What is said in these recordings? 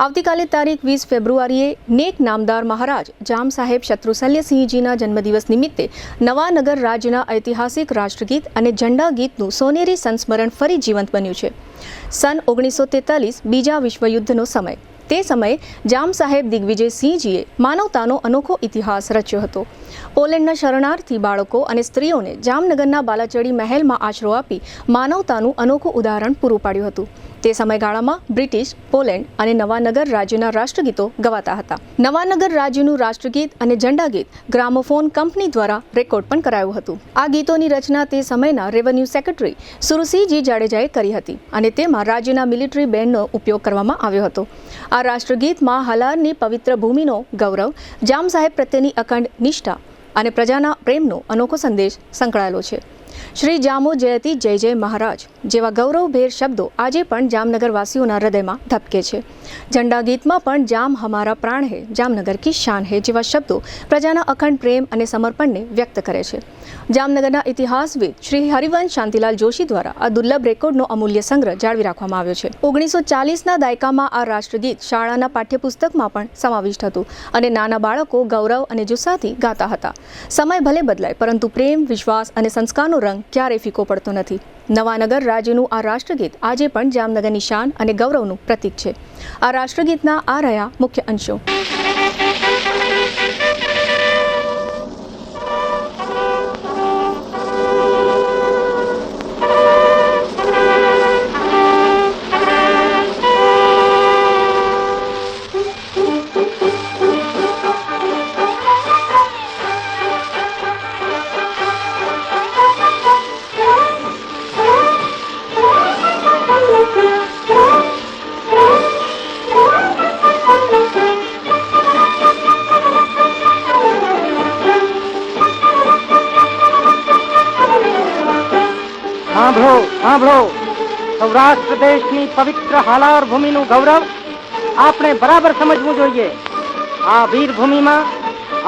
આવતીકાલે તારીખ 20 ફેબ્રુઆરીએ નેક નામદાર મહારાજ જામ સાહેબ શત્રુશલ્યસિંહજીના જન્મદિવસ નિમિત્તે નવાનગર રાજ્યના ઐતિહાસિક રાષ્ટ્રગીત અને ઝંડા ગીતનું સોનેરી સંસ્મરણ ફરી જીવંત બન્યું છે. સન 1943 બીજા વિશ્વયુદ્ધનો સમય. તે સમયે જામ સાહેબ દિગ્વિજયસિંહજીએ માનવતાનો અનોખો ઇતિહાસ રચ્યો હતો. પોલેન્ડના શરણાર્થી બાળકો અને સ્ત્રીઓને જામનગરના બાલાચડી મહેલમાં આશરો આપી માનવતાનું અનોખું ઉદાહરણ પૂરું પાડ્યું હતું. તે સમયગાળામાં બ્રિટિશ, પોલેન્ડ અને નવાનગર રાજ્યના રાષ્ટ્રગીતો ગવાતા હતા. નવાનગર રાજ્યનું રાષ્ટ્રગીત અને ઝંડા ગીત ગ્રામોફોન કંપની દ્વારા રેકોર્ડ પણ કરાયું હતું. આ ગીતોની રચના તે સમયના રેવન્યુ સેક્રેટરી સુરસિંહજી જાડેજાએ કરી હતી અને તેમાં રાજ્યના મિલિટરી બેન્ડનો ઉપયોગ કરવામાં આવ્યો હતો. આ રાષ્ટ્રગીતમાં હાલારની પવિત્ર ભૂમિનો ગૌરવ, જામ સાહેબ પ્રત્યેની અખંડ નિષ્ઠા અને પ્રજાના પ્રેમનો અનોખો સંદેશ સંકળાયેલો છે. શ્રી જામો જયતી જય જય મહારાજ જેવા ગૌરવભેર શબ્દો આજે પણ જામનગરવાસીઓના હૃદયમાં ધબકે છે. ઝંડા ગીતમાં પણ જામ હમારા પ્રાણ હે, જામનગર કી શાન હે જેવા શબ્દો પ્રજાના અખંડ પ્રેમ અને સમર્પણને વ્યક્ત કરે છે. જામનગરના ઇતિહાસવિદ શ્રી હરિવંશ શાંતિલાલ જોશી દ્વારા આ દુર્લભ રેકોર્ડનો અમૂલ્ય સંગ્રહ જાળવી રાખવામાં આવ્યો છે. 1940ના દાયકામાં આ રાષ્ટ્રગીત શાળાના પાઠ્યપુસ્તકમાં પણ સમાવિષ્ટ હતું અને નાના બાળકો ગૌરવ અને જુસ્સાથી ગાતા હતા. સમય ભલે બદલાય પરંતુ પ્રેમ, વિશ્વાસ અને સંસ્કારનો રંગ ક્યારેય ફીકો પડતો નથી. નવાનગર રાજ્યનું આ રાષ્ટ્રગીત આજે પણ જામનગરની શાન અને ગૌરવનું પ્રતીક છે. આ રાષ્ટ્રગીતના આ રહ્યા મુખ્ય અંશો. સાંભળો, સૌરાષ્ટ્ર દેશની પવિત્ર હાલાર ભૂમિનું ગૌરવ આપણે બરાબર સમજવું જોઈએ. આ વીર ભૂમિમાં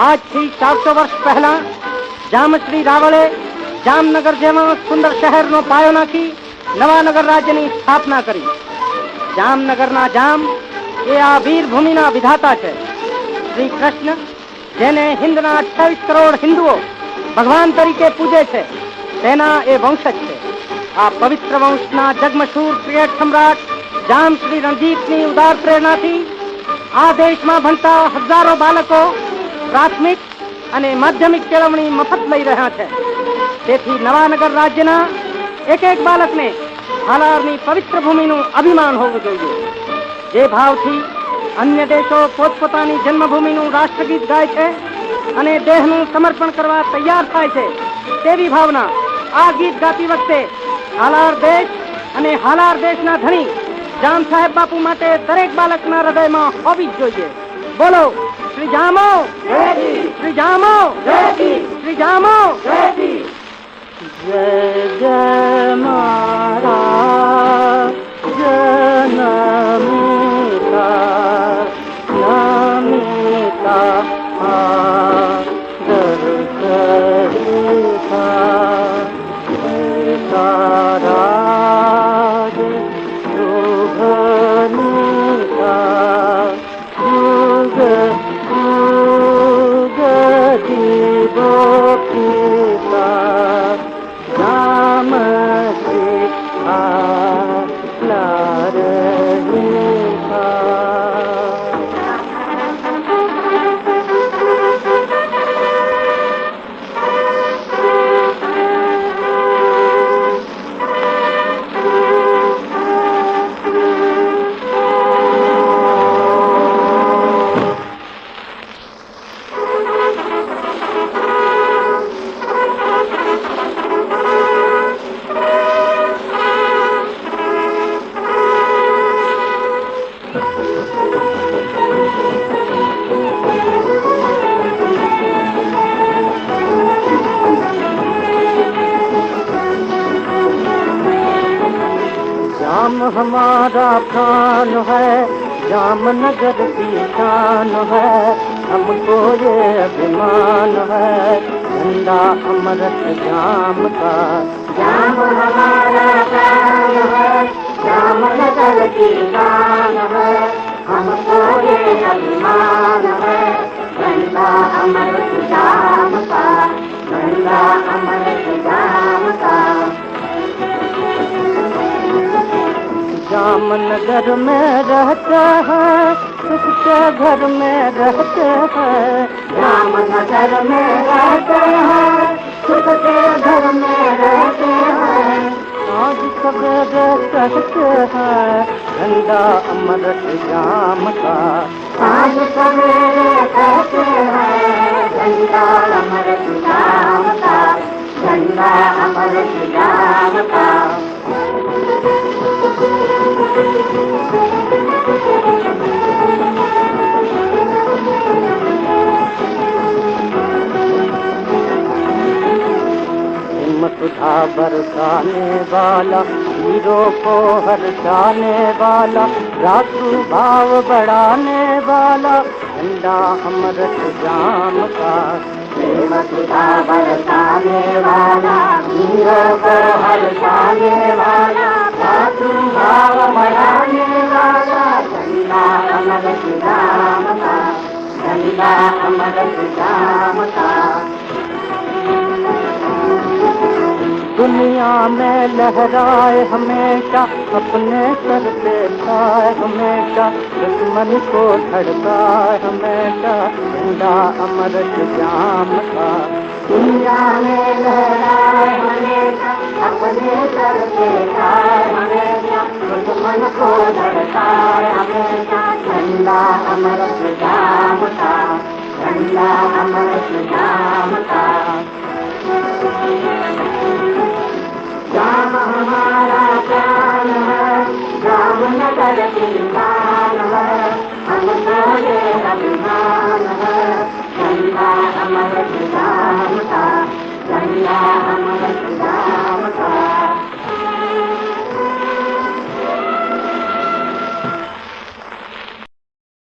આજથી 400 વર્ષ પહેલા જામશ્રી રાવળે જામનગર જેવા સુંદર શહેરનો પાયો નાખી નવાનગર રાજ્યની સ્થાપના કરી. જામનગરના જામ એ આ વીર ભૂમિના વિધાતા છે. શ્રી કૃષ્ણ, જેને હિન્દના 28 કરોડ હિન્દુઓ ભગવાન તરીકે પૂજે છે, તેના એ વંશજ છે. આ પવિત્ર વંશના જગમશહૂર ક્રિકેટ સમ્રાટ જામ શ્રી રણજીતની ઉદાર પ્રેરણાથી આ દેશમાં ભણતા હજારો બાળકો પ્રાથમિક અને માધ્યમિક કેળવણી મફત લઈ રહ્યા છે. તેથી નવાનગર રાજ્યના એક એક બાળકને હાલારની પવિત્ર ભૂમિનું અભિમાન હોવું જોઈએ. જે ભાવથી અન્ય દેશો પોતપોતાની જન્મભૂમિનું રાષ્ટ્રગીત ગાય છે અને દેહનું સમર્પણ કરવા તૈયાર થાય છે, તેવી ભાવના આ ગીત ગાતી વખતે હાલાર દેશ અને હાલાર દેશના ધણી જામ સાહેબ બાપુ માટે દરેક બાળકના હૃદયમાં હોવી જ જોઈએ. બોલો શ્રી જામો, શ્રી જામો, શ્રી જામો. જય જય મહારાજ જનમિતા નમિતા हमारा प्राण है, जामनगर की शान है, हमको ये अभिमान है, झंडा अमृत जाम का। जाम हमारा प्राण है, जामनगर की शान है, हमको अभिमान है, झंडा अमर श्याम का, झंडा अमर श्याम का। जामनगर में रहते हैं, सुख के घर में रहते हैं, जामनगर में रहते हैं, सुख के घर में रहते हैं। आज सवेरे कहते हैं झंडा अमर श्याम का, आज सवेरे कहते हैं झंडा अमर श्याम का, झंडा अमर श्याम का। सुधा बरसाने वाला, हीरों को हर्षाने वाला, रातु भाव बढ़ाने वाला, झंडा अमर श्याम का। प्रेम सुधा बरसाने वाला, हीरों को हर्षाने वाला, रातु भाव बढ़ाने वाला, झंडा अमर श्याम का, झंडा अमर श्याम का। दुनिया में लहराए हमेशा, अपने सर पे खाए हमेशा, दुश्मन को धड़काए हमेशा, झंडा अमर श्याम का। दुनिया में लहराए हमेशा, अपने सर पे खाए हमेशा, दुश्मन को धड़काए हमेशा, झंडा अमर श्याम का, झंडा अमर श्याम का। राम हमारा प्राण है, राम नगर की